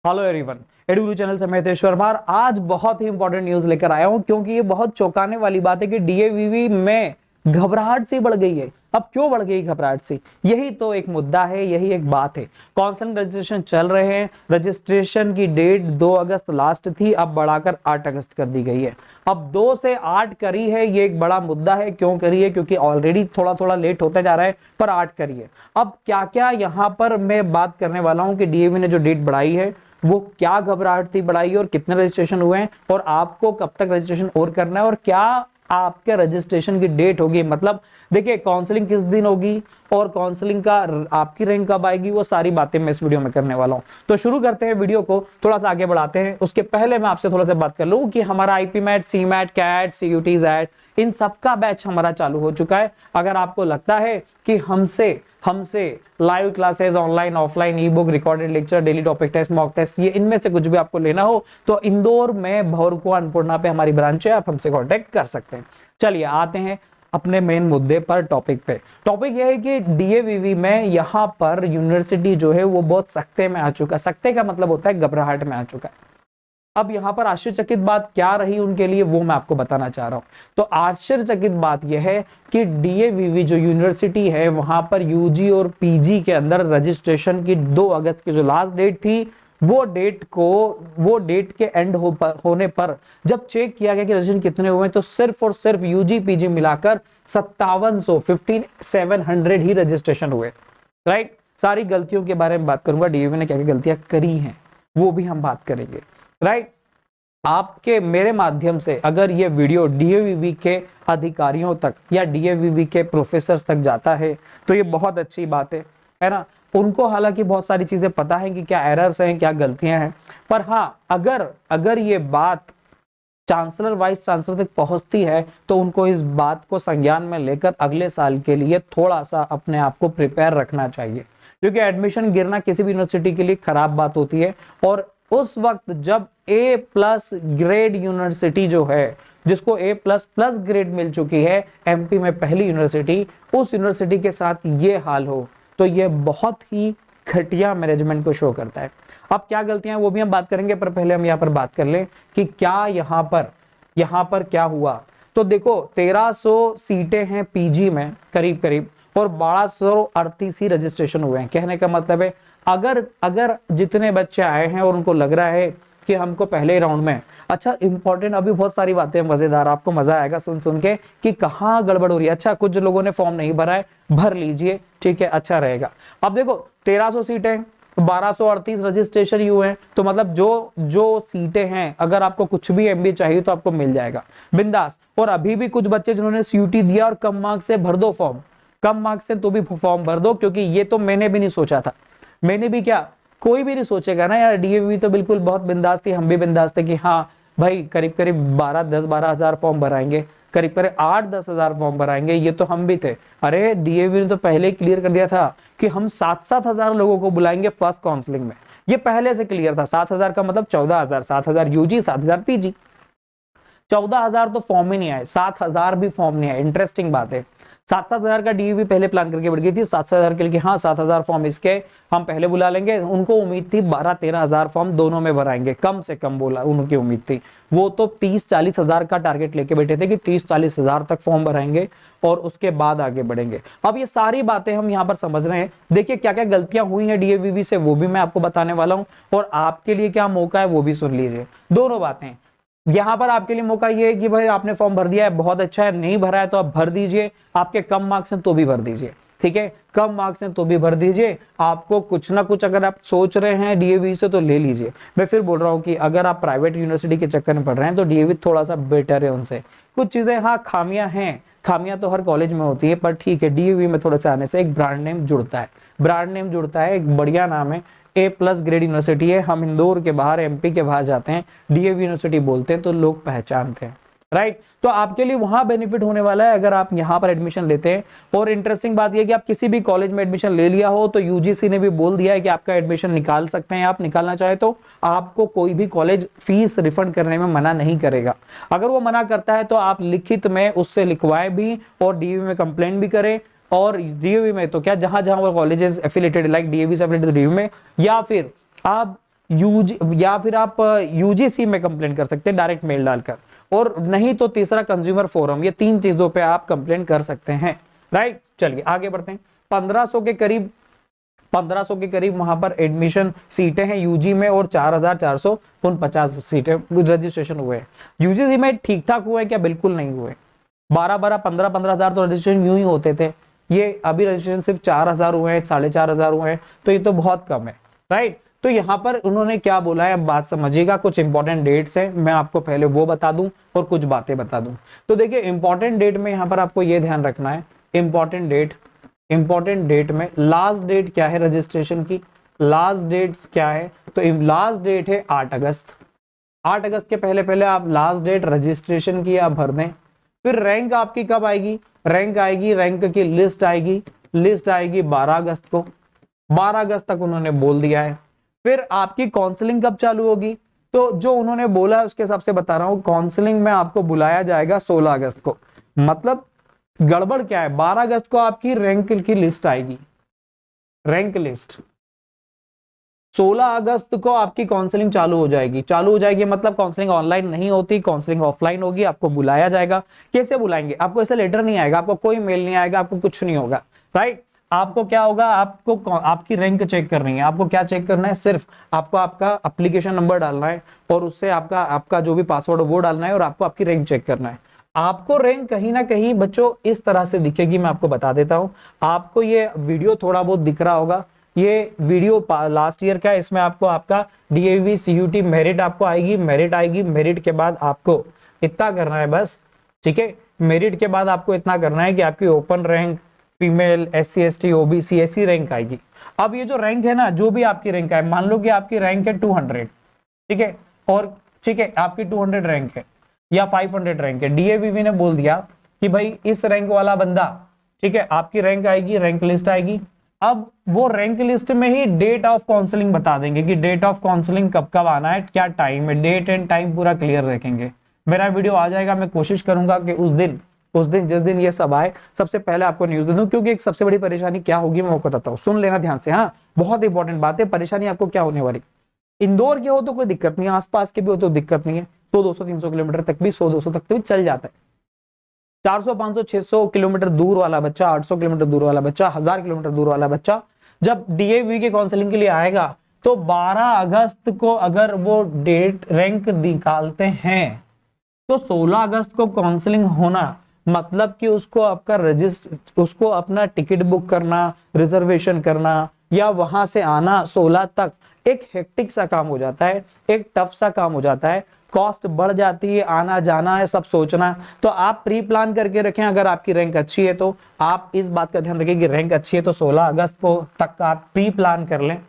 Hello everyone, एडुगुरु channel से मैं हितेश परमार। आज बहुत ही इंपॉर्टेंट न्यूज लेकर आया हूं क्योंकि ये बहुत चौंकाने वाली बात है कि डीएवीवी में घबराहट सी बढ़ गई है। अब क्यों बढ़ गई घबराहट सी? यही तो एक मुद्दा है, यही एक बात है। काउंसलिंग रजिस्ट्रेशन चल रहे हैं। रजिस्ट्रेशन की डेट 2 अगस्त लास्ट थी, अब बढ़ाकर 8 अगस्त कर दी गई है। अब 2 से 8 करी है, ये एक बड़ा मुद्दा है। क्यों करी है? क्योंकि ऑलरेडी थोड़ा थोड़ा लेट होता जा रहा है, पर 8 करी है। अब क्या क्या यहाँ पर मैं बात करने वाला हूँ कि डीएवी ने जो डेट बढ़ाई है वो क्या घबराहट थी बढ़ाई और कितने रजिस्ट्रेशन हुए हैं और आपको कब तक रजिस्ट्रेशन और करना है और क्या आपके रजिस्ट्रेशन की डेट होगी। मतलब देखिए, काउंसलिंग किस दिन होगी और काउंसलिंग का आपकी रैंक कब आएगी, वो सारी बातें मैं इस वीडियो में करने वाला हूं। तो शुरू करते हैं, वीडियो को थोड़ा सा आगे बढ़ाते हैं। उसके पहले मैं आपसे थोड़ा सा बात कर लूं कि हमारा आईपी मैट, सी मैट, कैट, सीयूटी, जैट, इन सबका बैच हमारा चालू हो चुका है। अगर आपको लगता है कि हमसे live classes, online offline, e book, recorded lecture, daily topic test, mock test, ये इनमें से कुछ भी आपको लेना हो तो इंदौर में भौरकुआ अन्नपूर्णा पे हमारी ब्रांच है, आप हमसे कांटेक्ट कर सकते हैं। चलिए आते हैं अपने मेन मुद्दे पर, टॉपिक पे। टॉपिक यह है कि डीएवीवी में यहाँ पर यूनिवर्सिटी जो है वो बहुत सख्ते में आ चुका है। सख्ते का मतलब होता है घबराहट में आ चुका है। अब यहाँ पर आश्चर्यचकित बात क्या रही उनके लिए, वो मैं आपको बताना चाह रहा हूँ। तो आश्चर्यचकित बात यह है कि डीएवीवी जो यूनिवर्सिटी है वहां पर यूजी और पीजी के अंदर रजिस्ट्रेशन की 2 अगस्त की जो लास्ट डेट थी, वो डेट के एंड होने पर जब चेक किया गया कि रजिस्ट्रेशन कितने हुए, तो सिर्फ और सिर्फ यूजी पीजी मिलाकर 5700 ही रजिस्ट्रेशन हुए। राइट। सारी गलतियों के बारे में बात करूंगा, डीएवीवी ने क्या क्या गलतियां करी हैं वो भी हम बात करेंगे। राइट। आपके मेरे माध्यम से अगर ये वीडियो डीएवीवी के अधिकारियों तक या डीएवीवी के प्रोफेसर्स तक जाता है तो ये बहुत अच्छी बात है ना। उनको हालांकि बहुत सारी चीजें पता है कि क्या एरर्स हैं, क्या गलतियां हैं, पर हाँ, अगर ये बात चांसलर, वाइस चांसलर तक पहुंचती है तो उनको इस बात को संज्ञान में लेकर अगले साल के लिए थोड़ा सा अपने आप को प्रिपेयर रखना चाहिए, क्योंकि एडमिशन गिरना किसी भी यूनिवर्सिटी के लिए खराब बात होती है। और उस वक्त जब A+ ग्रेड यूनिवर्सिटी जो है, जिसको A++ ग्रेड मिल चुकी है, एमपी में पहली यूनिवर्सिटी, उस यूनिवर्सिटी के साथ ये हाल हो तो ये बहुत ही घटिया मैनेजमेंट को शो करता है। अब क्या गलतियां वो भी हम बात करेंगे, पर पहले हम यहाँ पर बात कर लें कि क्या यहाँ पर क्या हुआ। तो देखो, 1300 सीटें हैं पीजी में करीब करीब और 1238 ही रजिस्ट्रेशन हुए हैं। कहने का मतलब है अगर जितने बच्चे आए हैं और उनको लग रहा है कि हमको पहले राउंड में, अच्छा इंपॉर्टेंट, अभी बहुत सारी बातें मजेदार, आपको मजा आएगा सुन के कि कहाँ गड़बड़ हो रही है। अच्छा, कुछ लोगों ने फॉर्म नहीं भरा है, भर लीजिए, ठीक है, अच्छा रहेगा। अब देखो 1300 सीटें, 1238 रजिस्ट्रेशन ही हुए हैं, तो मतलब जो सीटें हैं, अगर आपको कुछ भी एमबीए चाहिए तो आपको मिल जाएगा बिंदास। और अभी भी कुछ बच्चे जिन्होंने सीयूटी दिया और कम मार्क्स से, भर दो फॉर्म, कम मार्क्स से तो भी फॉर्म भर दो, क्योंकि ये तो मैंने भी नहीं सोचा था। मैंने भी क्या, कोई भी नहीं सोचेगा ना यार। डीएवीवी तो बिल्कुल बहुत बिंदास थी, हम भी बिंदास थे कि हाँ भाई करीब करीब 12 हजार फॉर्म भराएंगे, करीब करीब 8-10 हजार फॉर्म भराएंगे, ये तो हम भी थे। अरे डीएवीवी ने तो पहले ही क्लियर कर दिया था कि हम 7-7 हजार लोगों को बुलाएंगे फर्स्ट काउंसलिंग में। ये पहले से क्लियर था। 7 हजार का मतलब 14 हजार, 7 हजार यूजी, 7 हजार पीजी। 14 हजार तो फॉर्म ही नहीं आए, 7 हजार भी फॉर्म नहीं आए। इंटरेस्टिंग बात है, 7-7 हजार का डीवीवी पहले प्लान करके बढ़ गई थी। 7 हजार के लिए हाँ 7 हजार फॉर्म इसके हम पहले बुला लेंगे। उनको उम्मीद थी 12-13 हजार फॉर्म दोनों में भराएंगे, कम से कम बोला उनकी उम्मीद थी। वो तो 30-40 हजार का टारगेट लेके बैठे थे कि 30-40 हजार तक फॉर्म भराएंगे और उसके बाद आगे बढ़ेंगे। अब ये सारी बातें हम यहाँ पर समझ रहे हैं। देखिए क्या क्या गलतियां हुई हैं डीएवीवी से, वो भी मैं आपको बताने वाला हूँ, और आपके लिए क्या मौका है वो भी सुन लीजिए। दोनों बातें यहाँ पर आपके लिए मौका ये है कि भाई आपने फॉर्म भर दिया है, बहुत अच्छा है, नहीं भरा है तो आप भर दीजिए। आपके कम मार्क्स हैं तो भी भर दीजिए, ठीक है, कम मार्क्स हैं तो भी भर दीजिए। आपको कुछ ना कुछ अगर आप सोच रहे हैं डीएवी से तो ले लीजिए। मैं फिर बोल रहा हूँ कि अगर आप प्राइवेट यूनिवर्सिटी के चक्कर में पढ़ रहे हैं तो डीएवी थोड़ा सा बेटर है उनसे। कुछ चीजें हाँ खामियां हैं, खामियां तो हर कॉलेज में होती है, पर ठीक है, डीएवी में थोड़ा सा आने से एक ब्रांड नेम जुड़ता है, एक बढ़िया नाम है। A+ ग्रेड यूनिवर्सिटी है। हम इंदौर के बाहर, एमपी के बाहर जाते हैं, डीएवी यूनिवर्सिटी बोलते हैं तो लोग पहचानते हैं। राइट। तो आपके लिए वहां बेनिफिट होने वाला है अगर आप यहां पर एडमिशन लेते हैं। और इंटरेस्टिंग बात यह कि आप किसी भी कॉलेज में एडमिशन ले लिया हो तो यूजीसी ने भी बोल दिया है कि आपका एडमिशन निकाल सकते हैं। आप निकालना चाहे तो आपको कोई भी कॉलेज फीस रिफंड करने में मना नहीं करेगा। अगर वो मना करता है तो आप लिखित में उससे लिखवाएं भी और डीएवी में कंप्लेंट भी करें। और डीएवी में तो क्या, जहां जहां वो कॉलेजेस एफिलिएटेड, लाइक डीएवी से एफिलिएटेड डीएवी में, या फिर आप यूजी या फिर आप यूजीसी में कंप्लेंट कर सकते हैं डायरेक्ट मेल डालकर, और नहीं तो तीसरा कंज्यूमर फोरम। ये 3 चीजों पे आप कंप्लेंट कर सकते हैं, राइट। चलिए आगे बढ़ते हैं। 1500 के करीब वहां पर एडमिशन सीटें हैं यूजी में, और 4449 सीटें रजिस्ट्रेशन हुए हैं। यूजीसी में ठीक ठाक हुए क्या? बिल्कुल नहीं हुए। 15 हजार तो रजिस्ट्रेशन यूं ही होते थे, ये अभी रजिस्ट्रेशन सिर्फ 4000 हुए हैं, 4500 हुए हैं, तो ये तो बहुत कम है, राइट। तो यहाँ पर उन्होंने क्या बोला है, अब बात समझिएगा। कुछ इंपॉर्टेंट डेट्स हैं, मैं आपको पहले वो बता दूं और कुछ बातें बता दूं। तो देखिए इंपॉर्टेंट डेट में यहाँ पर आपको ये ध्यान रखना है, इंपॉर्टेंट डेट में लास्ट डेट क्या है रजिस्ट्रेशन की, लास्ट डेट क्या है? तो लास्ट डेट है 8 अगस्त। 8 अगस्त के पहले आप लास्ट डेट रजिस्ट्रेशन की आप भर दें। फिर रैंक आपकी कब आएगी? रैंक आएगी, रैंक की लिस्ट आएगी 12 अगस्त को। 12 अगस्त तक उन्होंने बोल दिया है। फिर आपकी काउंसलिंग कब चालू होगी? तो जो उन्होंने बोला है उसके हिसाब से बता रहा हूं, काउंसलिंग में आपको बुलाया जाएगा 16 अगस्त को। मतलब गड़बड़ क्या है, 12 अगस्त को आपकी रैंक की लिस्ट आएगी, रैंक लिस्ट। 16 अगस्त को आपकी काउंसलिंग चालू हो जाएगी। मतलब काउंसलिंग ऑनलाइन नहीं होती, काउंसलिंग ऑफलाइन होगी। आपको बुलाया जाएगा। कैसे बुलाएंगे? आपको ऐसा लेटर नहीं आएगा, आपको कोई मेल नहीं आएगा, आपको कुछ नहीं होगा, राइट। आपको क्या होगा, आपको आपकी रैंक चेक करनी है। आपको क्या चेक करना है? सिर्फ आपको आपका एप्लीकेशन नंबर डालना है, और उससे आपका जो भी पासवर्ड वो डालना है, और आपको आपकी रैंक चेक करना है। आपको रैंक कहीं ना कहीं बच्चों इस तरह से दिखेगी, मैं आपको बता देता हूं। आपको ये वीडियो थोड़ा बहुत दिख रहा होगा, ये वीडियो लास्ट ईयर का है। इसमें आपको आपका डीएवी सीयूटी मेरिट आपको आएगी, मेरिट के बाद आपको इतना करना है बस, ठीक है। मेरिट के बाद आपको इतना करना है कि आपकी open rank, female, SC ST OBC ऐसी रैंक आएगी। अब ये जो रैंक है ना, जो भी आपकी रैंक है, मान लो कि आपकी रैंक है 200, ठीक है, और ठीक है आपकी 200 रैंक है या 500 रैंक है। डीएवीवी ने बोल दिया कि भाई इस रैंक वाला बंदा, ठीक है, आपकी रैंक आएगी, रैंक लिस्ट आएगी। अब वो रैंक लिस्ट में ही डेट ऑफ काउंसलिंग बता देंगे कि डेट ऑफ काउंसलिंग कब कब आना है, क्या टाइम है, डेट एंड टाइम पूरा क्लियर रखेंगे। मेरा वीडियो आ जाएगा, मैं कोशिश करूंगा कि उस दिन जिस दिन ये सब आए, सबसे पहले आपको न्यूज दे दूं। क्योंकि एक सबसे बड़ी परेशानी क्या होगी मैं आपको बताता हूं, सुन लेना ध्यान से। हाँ, बहुत इंपॉर्टेंट बात है। परेशानी आपको क्या होने वाली, इंदौर के हो तो कोई दिक्कत नहीं है, आसपास के भी हो तो दिक्कत नहीं है। 100 200 300 किलोमीटर तक भी, 100 200 तक तो भी चल जाता है। 400 500 600 किलोमीटर दूर वाला बच्चा, 800 किलोमीटर दूर वाला बच्चा, 1000 किलोमीटर दूर वाला बच्चा जब डीएवी के काउंसलिंग के लिए आएगा, तो 12 अगस्त को अगर वो डेट रैंक निकालते हैं, तो 16 अगस्त को काउंसलिंग होना मतलब कि उसको उसको अपना टिकट बुक करना, रिजर्वेशन करना, या वहां से आना 16 तक एक हेक्टिक सा काम हो जाता है, एक टफ सा काम हो जाता है। कॉस्ट बढ़ जाती है, आना जाना है, सब सोचना। तो आप प्री प्लान करके रखें। अगर आपकी रैंक अच्छी है तो आप इस बात का ध्यान रखें कि रैंक अच्छी है तो 16 अगस्त को तक आप प्री प्लान कर लें।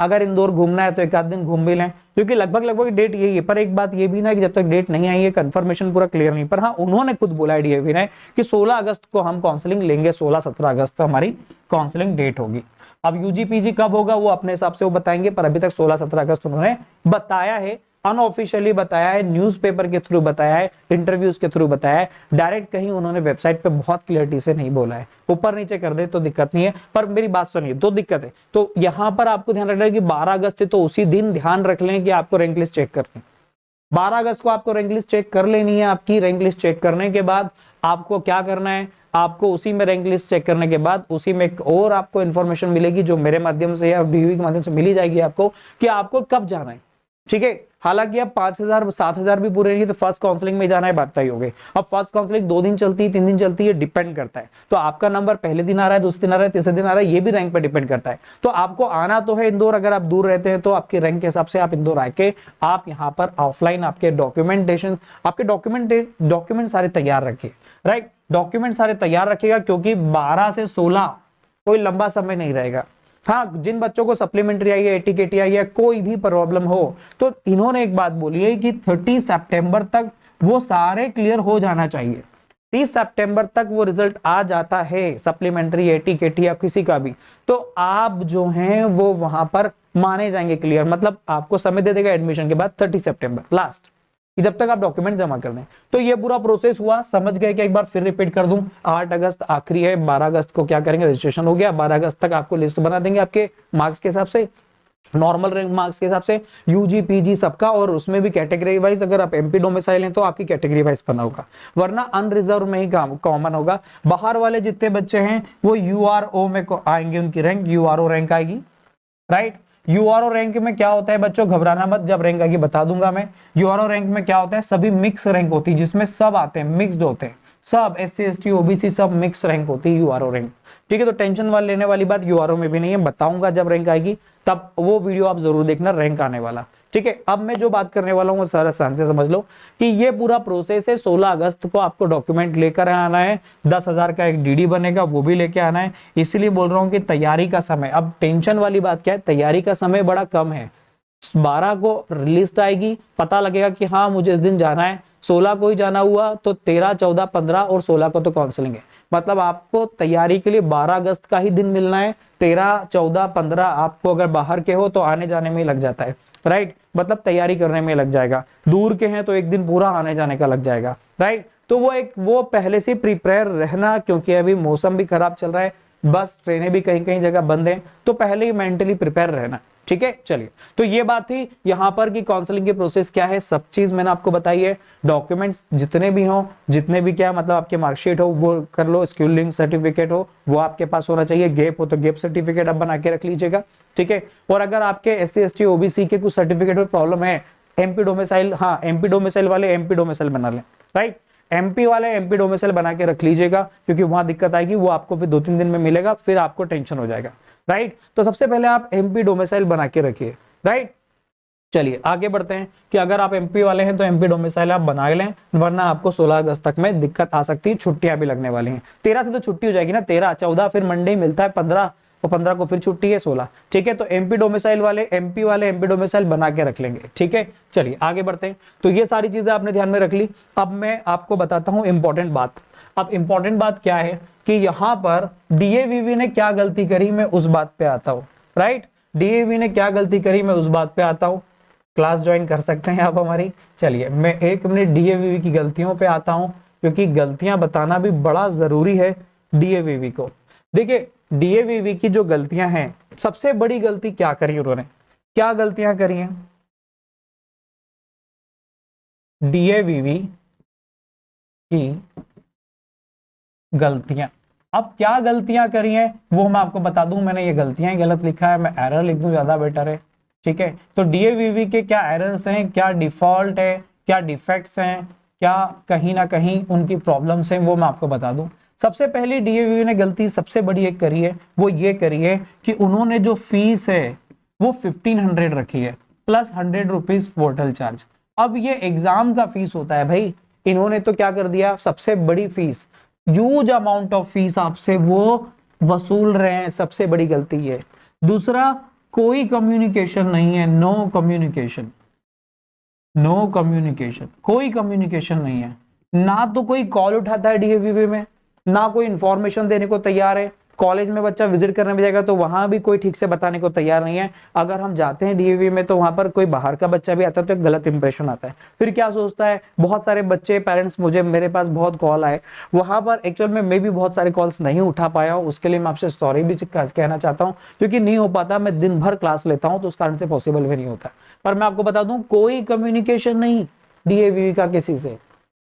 अगर इंदौर घूमना है तो एक आध दिन घूम भी लें, क्योंकि लगभग डेट यही है। पर एक बात ये भी ना कि जब तक डेट नहीं आई है, कंफर्मेशन पूरा क्लियर नहीं। पर हाँ, उन्होंने खुद बोला है डीएवी ने कि 16 अगस्त को हम काउंसलिंग लेंगे, 16-17 अगस्त को हमारी काउंसलिंग डेट होगी। अब यूजी पीजी कब होगा वो अपने हिसाब से वो बताएंगे, पर अभी तक 16-17 अगस्त उन्होंने बताया है, अनऑफिशियली बताया है, न्यूज़पेपर के थ्रू बताया है, इंटरव्यूज के थ्रू बताया है। डायरेक्ट कहीं उन्होंने वेबसाइट पे बहुत क्लियरिटी से नहीं बोला है। ऊपर नीचे कर दे तो दिक्कत नहीं है, पर मेरी बात सुनिए, दो दिक्कत है। तो यहां पर आपको ध्यान रखना है कि 12 अगस्त है, तो उसी दिन ध्यान रख लें कि आपको रैंक लिस्ट चेक करनी है। 12 अगस्त को आपको रैंक लिस्ट चेक कर लेनी है। आपकी रैंक लिस्ट चेक करने के बाद आपको क्या करना है, आपको उसी में रैंक लिस्ट चेक करने के बाद उसी में एक और आपको इन्फॉर्मेशन मिलेगी, जो मेरे माध्यम से या डीवी के माध्यम से मिली जाएगी आपको, कि आपको कब जाना है, ठीक है। हालांकि अब 5000-7000 भी पूरे नहीं तो फर्स्ट काउंसलिंग में जाना है, बात तय हो गई। अब फर्स्ट काउंसलिंग 2 दिन चलती है, 3 दिन चलती है, डिपेंड करता है। तो आपका नंबर पहले दिन आ रहा है, दूसरे दिन आ रहा है, तीसरे दिन आ रहा है, ये भी रैंक पर डिपेंड करता है। तो आपको आना तो है इंदौर, अगर आप दूर रहते हैं तो आपकी रैंक के हिसाब से आप इंदौर आके आप यहाँ पर ऑफलाइन आपके डॉक्यूमेंट सारे तैयार रखिए, राइट। डॉक्यूमेंट सारे तैयार रखिएगा, क्योंकि 12 से 16 कोई लंबा समय नहीं रहेगा। हाँ, जिन बच्चों को सप्लीमेंट्री आई है, एटीकेटी आई है, कोई भी प्रॉब्लम हो, तो इन्होंने एक बात बोली है कि 30 सितंबर तक वो सारे क्लियर हो जाना चाहिए। 30 सितंबर तक वो रिजल्ट आ जाता है, सप्लीमेंट्री, एटीकेटी या किसी का भी, तो आप जो हैं वो वहां पर माने जाएंगे क्लियर। मतलब आपको समय दे देगा एडमिशन के बाद 30 सितंबर लास्ट, जब तक आप डॉक्यूमेंट जमा कर दें। तो ये पूरा प्रोसेस हुआ, समझ गए कि एक बार फिर रिपीट कर दूं। 8 अगस्त आखिरी है, 12 अगस्त को क्या करेंगे, रजिस्ट्रेशन हो गया, 12 अगस्त तक आपको लिस्ट बना देंगे आपके मार्क्स के हिसाब से। नॉर्मल रैंक मार्क्स के हिसाब से, यूजी पीजी सबका, और उसमें भी कैटेगरी वाइज अगर आप एमपी डोमिसाइल हैं तो आपकी कैटेगरी वाइज बना होगा, वरना अनरिजर्व में ही कॉमन होगा। बाहर वाले जितने बच्चे हैं वो यूआरओ में आएंगे, उनकी रैंक यूआरओ रैंक आएगी, राइट। यूआरओ रैंक में क्या होता है बच्चों, घबराना मत, जब रैंक आएगी बता दूंगा मैं। यूआरओ रैंक में क्या होता है, सभी मिक्स रैंक होती है, जिसमें सब आते हैं, मिक्स्ड होते हैं, सब एससी एसटी ओबीसी सब मिक्स रैंक होती है यूआरओ रैंक, ठीक है। तो टेंशन वाले लेने वाली बात यूआरओ में भी नहीं है, बताऊंगा जब रैंक आएगी, तब वो वीडियो आप जरूर देखना, रैंक आने वाला, ठीक है। अब मैं जो बात करने वाला हूँ वो सारा ध्यान से समझ लो कि ये पूरा प्रोसेस है। 16 अगस्त को आपको डॉक्यूमेंट लेकर आना है, 10,000 का एक डीडी बनेगा, वो भी लेके आना है। इसलिए बोल रहा हूँ कि तैयारी का समय, अब टेंशन वाली बात क्या है, तैयारी का समय बड़ा कम है। 12 को लिस्ट आएगी, पता लगेगा कि हाँ मुझे इस दिन जाना है, 16 को ही जाना हुआ तो 13, 14, 15 और 16 को तो काउंसलिंग है। मतलब आपको तैयारी के लिए 12 अगस्त का ही दिन मिलना है, 13, 14, 15 आपको अगर बाहर के हो तो आने जाने में ही लग जाता है, राइट। मतलब तैयारी करने में लग जाएगा, दूर के हैं तो एक दिन पूरा आने जाने का लग जाएगा, राइट। तो वो पहले से प्रिपेयर रहना, क्योंकि अभी मौसम भी खराब चल रहा है, बस ट्रेनें भी कहीं कहीं जगह बंद हैं, तो पहले ही मेंटली प्रिपेयर रहना, ठीक है। चलिए, तो ये बात थी यहाँ पर कि काउंसलिंग की प्रोसेस क्या है, सब चीज मैंने आपको बताई है। डॉक्यूमेंट्स जितने भी हो, जितने भी क्या मतलब आपके मार्कशीट हो वो कर लो, स्किल लिंक सर्टिफिकेट हो वो आपके पास होना चाहिए, गेप हो तो गेप सर्टिफिकेट आप बना के रख लीजिएगा, ठीक है। और अगर आपके एससी एसटी ओबीसी के कुछ सर्टिफिकेट में प्रॉब्लम है, एमपी डोमिसाइल, हाँ एमपी डोमिसाइल वाले एमपी डोमिसाइल बना लें, राइट। एमपी वाले एमपी डोमिसाइल बना के रख लीजिएगा, क्योंकि वहां दिक्कत आएगी, वो आपको फिर 2-3 दिन में मिलेगा, फिर आपको टेंशन हो जाएगा, राइट। तो सबसे पहले आप एमपी डोमिसाइल बना के रखिए, राइट। चलिए आगे बढ़ते हैं कि अगर आप एमपी वाले हैं तो एमपी डोमिसाइल आप बना लें, वरना आपको 16 अगस्त तक में दिक्कत आ सकती है, छुट्टियां भी लगने वाली हैं। 13 से तो छुट्टी हो जाएगी ना, 13, 14 फिर मंडे मिलता है, 15 और 15 को फिर छुट्टी है, 16, ठीक है। तो एमपी डोमिसाइल वाले एमपी डोमिसाइल बना के रख लेंगे, ठीक है। चलिए आगे बढ़ते हैं। तो ये सारी चीजें आपने ध्यान में रख ली। अब मैं आपको बताता हूं इंपॉर्टेंट बात। अब इंपॉर्टेंट बात क्या है कि यहां पर डीएवीवी ने क्या गलती करी, मैं उस बात पे आता हूं, राइट। डीएवीवी ने क्या गलती करी, मैं उस बात पे आता हूं। क्लास ज्वाइन कर सकते हैं आप हमारी। चलिए मैं 1 मिनट डीएवीवी की गलतियों पे आता हूं, क्योंकि गलतियां बताना भी बड़ा जरूरी है डीएवीवी को। देखिए डीएवीवी की जो गलतियां हैं, सबसे बड़ी गलती क्या करी उन्होंने, क्या गलतियां करी हैं डीएवीवी की गलतियां। अब क्या गलतियां करी हैं वो मैं आपको बता दूं, मैंने ये गलतियां ही गलत लिखा है, मैं एरर लिख दूं ज्यादा बेटर है, ठीक है। तो डीएवीवी के क्या एरर्स हैं, क्या डिफॉल्ट है, क्या डिफेक्ट्स हैं, क्या कहीं ना कहीं उनकी प्रॉब्लम्स हैं, वो मैं आपको बता दूं। सबसे पहली डीएवीवी ने गलती सबसे बड़ी एक करी है, वो ये करी है कि उन्होंने जो फीस है वो 1500 रखी है, प्लस 100 रुपीज पोर्टल चार्ज। अब ये एग्जाम का फीस होता है भाई, इन्होंने तो क्या कर दिया, सबसे बड़ी fees, huge amount of fees आपसे वो वसूल रहे हैं, सबसे बड़ी गलती है। दूसरा, कोई कम्युनिकेशन नहीं है, नो कम्युनिकेशन, नो कम्युनिकेशन, कोई कम्युनिकेशन नहीं है। ना तो कोई कॉल उठाता है डीएवीवी में, ना कोई इंफॉर्मेशन देने को तैयार है। कॉलेज में बच्चा विजिट करने में जाएगा तो वहां भी कोई ठीक से बताने को तैयार नहीं है। अगर हम जाते हैं डीएवी में तो वहां पर कोई बाहर का बच्चा भी आता है तो एक गलत इंप्रेशन आता है। फिर क्या सोचता है, बहुत सारे बच्चे पेरेंट्स, मुझे मेरे पास बहुत कॉल आए, वहां पर एक्चुअल में मैं भी बहुत सारे कॉल्स नहीं उठा पाया हूँ, उसके लिए मैं आपसे सॉरी भी कहना चाहता हूँ, क्योंकि नहीं हो पाता, मैं दिन भर क्लास लेता हूँ तो उस कारण से पॉसिबल भी नहीं होता। पर मैं आपको बता दूं, कोई कम्युनिकेशन नहीं डीएवी का किसी से।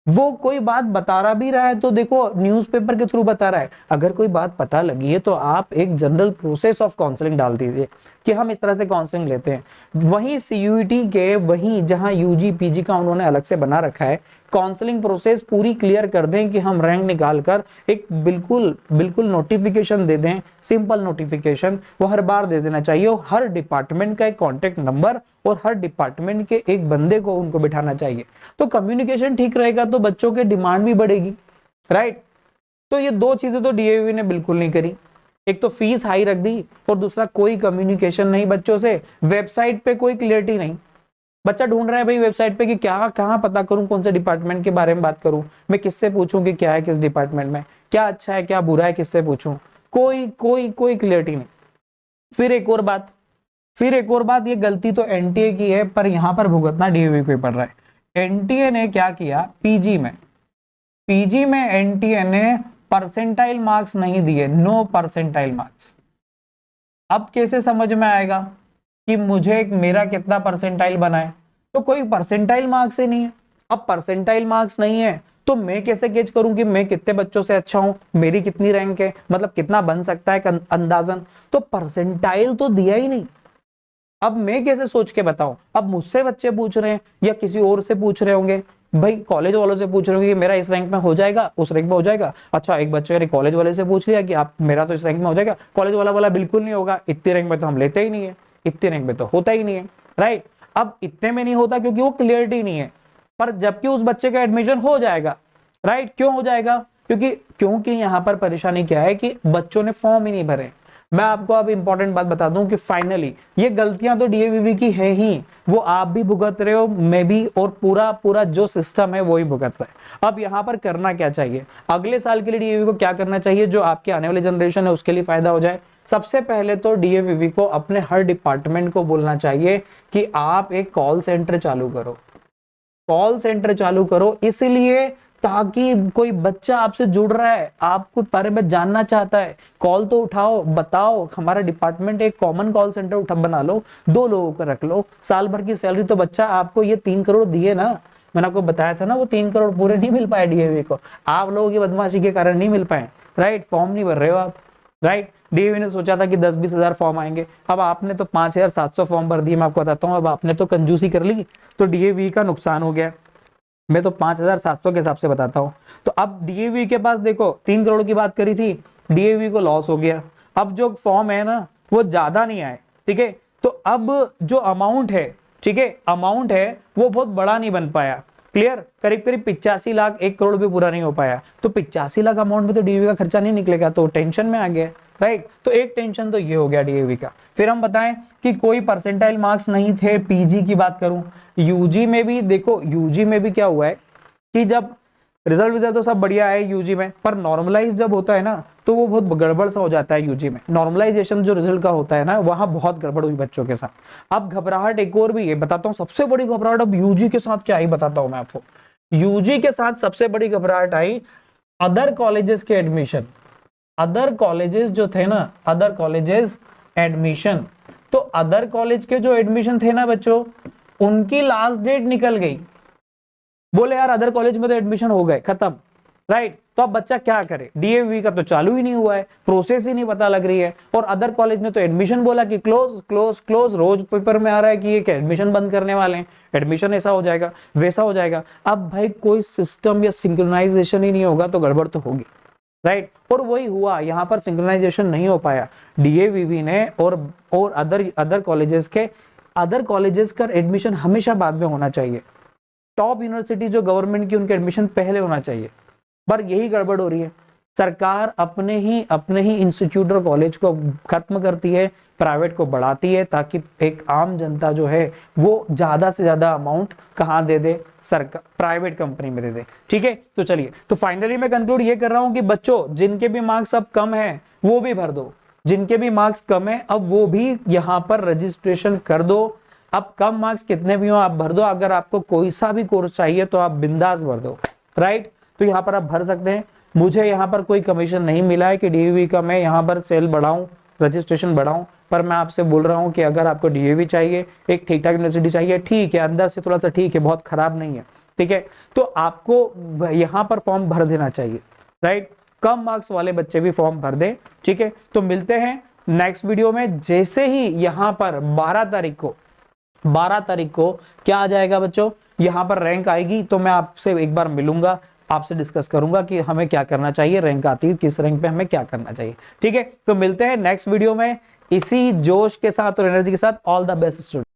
वो कोई बात बता रहा भी रहा है तो देखो न्यूज़पेपर के थ्रू बता रहा है, अगर कोई बात पता लगी है तो आप एक जनरल प्रोसेस ऑफ काउंसलिंग डाल दीजिए कि हम इस तरह से काउंसलिंग लेते हैं। वहीं सीयूईटी के, वहीं जहां यूजी पीजी का उन्होंने अलग से बना रखा है, काउंसलिंग प्रोसेस पूरी क्लियर कर दें कि हम रैंक निकाल कर एक बिल्कुल बिल्कुल नोटिफिकेशन दे दें, सिंपल नोटिफिकेशन, वो हर बार दे देना चाहिए। हर डिपार्टमेंट का एक कॉन्टेक्ट नंबर और हर डिपार्टमेंट के एक बंदे को उनको बिठाना चाहिए। तो कम्युनिकेशन ठीक रहेगा तो बच्चों की डिमांड भी बढ़ेगी, राइट। तो ये दो चीजें तो डीएवी ने बिल्कुल नहीं करी, एक तो फीस हाई रख दी और दूसरा कोई कम्युनिकेशन नहीं बच्चों से, वेबसाइट पे कोई क्लियरिटी नहीं। बच्चा ढूंढ रहा है भाई वेबसाइट पे कि क्या, कहाँ पता करूं, कौन से डिपार्टमेंट के बारे में बात करूं, मैं किससे पूछूं कि क्या है किस डिपार्टमेंट में, क्या अच्छा है क्या बुरा है, किससे पूछूं, कोई कोई कोई क्लियरिटी नहीं। फिर एक और बात, ये गलती तो एनटीए की है पर यहां पर भुगतना डीएवी को ही पड़ रहा है। एनटीए ने क्या किया, पीजी में एनटीए ने परसेंटाइल मार्क्स नहीं दिए, नो परसेंटाइल मार्क्स। अब कैसे समझ में आएगा, कि मुझे मेरा कितना परसेंटाइल बना है, तो कोई परसेंटाइल मार्क्स ही नहीं है। अब परसेंटाइल मार्क्स नहीं है तो मैं कैसे गेज करूं कि मैं कितने बच्चों से अच्छा हूं, मेरी कितनी रैंक है, मतलब कितना बन सकता है अंदाजन, तो परसेंटाइल तो दिया ही नहीं। अब मैं कैसे सोच के बताऊं? अब मुझसे बच्चे पूछ रहे हैं या किसी और से पूछ रहे होंगे, भाई कॉलेज वालों से पूछ रहे होंगे कि मेरा इस रैंक में हो जाएगा, उस रैंक में हो जाएगा। अच्छा, एक बच्चे ने कॉलेज वाले से पूछ लिया कि आप मेरा तो इस रैंक में हो जाएगा, कॉलेज वाला बोला बिल्कुल नहीं होगा, इतने रैंक में तो हम लेते ही नहीं है, इतने रैंक में तो होता ही नहीं है, राइट। अब इतने में नहीं होता क्योंकि वो क्लियरिटी नहीं है, पर जबकि उस बच्चे का एडमिशन हो जाएगा, राइट। क्यों हो जाएगा? क्योंकि यहाँ पर परेशानी क्या है कि बच्चों ने फॉर्म ही नहीं भरे। मैं आपको अब इंपॉर्टेंट बात बता दूं कि फाइनली ये गलतियां तो डीएवीवी की है ही, वो आप भी भुगत रहे हो, मैं भी, और पूरा पूरा जो सिस्टम है वो ही भुगत रहा है। अब यहाँ पर करना क्या चाहिए, अगले साल के लिए डीएवीवी को क्या करना चाहिए जो आपके आने वाली जनरेशन है उसके लिए फायदा हो जाए? सबसे पहले तो डीएवीवी को अपने हर डिपार्टमेंट को बोलना चाहिए कि आप एक कॉल सेंटर चालू करो, कॉल सेंटर चालू करो, इसलिए ताकि कोई बच्चा आपसे जुड़ रहा है, आपको बारे में जानना चाहता है, कॉल तो उठाओ, बताओ। हमारा डिपार्टमेंट एक कॉमन कॉल सेंटर बना लो, 2 लोगों को रख लो, साल भर की सैलरी तो बच्चा आपको ये 3 करोड़ दिए ना, मैंने आपको बताया था ना, वो 3 करोड़ पूरे नहीं मिल पाए डीएवी को, आप लोगों की बदमाशी के कारण नहीं मिल पाए, राइट। फॉर्म नहीं भर रहे हो आप, राइट। डीएवी ने सोचा था कि 10-20 हजार फॉर्म आएंगे, अब आपने तो 5,700 फॉर्म भर दिए। मैं आपको बताता हूँ, अब आपने तो कंजूसी कर ली, तो डीएवी का नुकसान हो गया। मैं तो 5,700 के हिसाब से बताता हूँ। तो अब डीएवी के पास देखो 3 करोड़ की बात करी थी, डीएवी को लॉस हो गया। अब जो फॉर्म है ना वो ज्यादा नहीं आए, ठीक है, तो अब जो अमाउंट है, ठीक है, अमाउंट है वो बहुत बड़ा नहीं बन पाया, क्लियर। करीब करीब 85 लाख, 1 करोड़ भी पूरा नहीं हो पाया, तो 85 लाख अमाउंट में तो डीएवी का खर्चा नहीं निकलेगा, तो टेंशन में आ गया, राइट। तो एक टेंशन तो ये हो गया डीएवी का। फिर हम बताएं कि कोई परसेंटाइल मार्क्स नहीं थे। पीजी की बात करूं, यूजी में भी देखो, यूजी में भी क्या हुआ है कि जब रिजल्ट तो सब बढ़िया है यूजी में, पर नॉर्मलाइज जब होता है ना तो वो बहुत गड़बड़ सा हो जाता है यूजी में। नॉर्मलाइजेशन जो रिजल्ट का होता है ना, वहां बहुत गड़बड़ हुई बच्चों के साथ। अब घबराहट एक और भी है, बताता हूँ सबसे बड़ी घबराहट अब यूजी के साथ क्या आई बताता हूँ मैं आपको। यूजी के साथ सबसे बड़ी घबराहट आई अदर कॉलेजेस के एडमिशन। अदर कॉलेजेस जो थे ना, अदर कॉलेजेस एडमिशन, तो अदर कॉलेज के जो एडमिशन थे ना बच्चों, उनकी लास्ट डेट निकल गई। बोले यार अदर कॉलेज में तो एडमिशन हो गए, खत्म, राइट। तो अब बच्चा क्या करे, डीएवी का तो चालू ही नहीं हुआ है, प्रोसेस ही नहीं पता लग रही है, और अदर कॉलेज ने तो एडमिशन बोला कि क्लोज क्लोज क्लोज, रोज पेपर में आ रहा है कि ये एडमिशन बंद करने वाले हैं, एडमिशन ऐसा हो जाएगा, वैसा हो जाएगा। अब भाई कोई सिस्टम या सिंक्रोनाइजेशन ही नहीं होगा तो गड़बड़ तो होगी, राइट। और वही हुआ, यहाँ पर सिंक्रोनाइजेशन नहीं हो पाया डीएवीवी ने, और अदर कॉलेजेस का एडमिशन हमेशा बाद में होना चाहिए। टॉप यूनिवर्सिटी जो गवर्नमेंट की, उनके एडमिशन पहले होना चाहिए, पर यही गड़बड़ हो रही है। सरकार अपने ही इंस्टीट्यूट और कॉलेज को खत्म करती है, प्राइवेट को बढ़ाती है, ताकि एक आम जनता जो है वो ज्यादा से ज्यादा अमाउंट कहाँ दे दे, सरकार प्राइवेट कंपनी में दे दे, ठीक है। तो चलिए, तो फाइनली मैं कंक्लूड ये कर रहा हूं कि बच्चों जिनके भी मार्क्स अब कम है वो भी भर दो, जिनके भी मार्क्स कम है अब वो भी यहाँ पर रजिस्ट्रेशन कर दो। अब कम मार्क्स कितने भी हो आप भर दो, अगर आपको कोई सा भी कोर्स चाहिए तो आप बिंदास भर दो, राइट। तो यहाँ पर आप भर सकते हैं। मुझे यहाँ पर कोई कमीशन नहीं मिला है कि डीएवी का मैं यहाँ पर सेल बढ़ाऊं, रजिस्ट्रेशन बढ़ाऊं, पर मैं आपसे बोल रहा हूँ कि अगर आपको डीएवी चाहिए, एक ठीक ठाक यूनिवर्सिटी चाहिए, ठीक है, अंदर से थोड़ा सा ठीक है, बहुत खराब नहीं है, ठीक है, तो आपको यहाँ पर फॉर्म भर देना चाहिए, राइट। कम मार्क्स वाले बच्चे भी फॉर्म भर दें, ठीक है। तो मिलते हैं नेक्स्ट वीडियो में। जैसे ही यहाँ पर 12 तारीख को क्या आ जाएगा बच्चों, यहाँ पर रैंक आएगी, तो मैं आपसे एक बार मिलूंगा, आपसे डिस्कस करूंगा कि हमें क्या करना चाहिए, रैंक आती है किस रैंक पे हमें क्या करना चाहिए, ठीक है। तो मिलते हैं नेक्स्ट वीडियो में इसी जोश के साथ और एनर्जी के साथ। All the best student.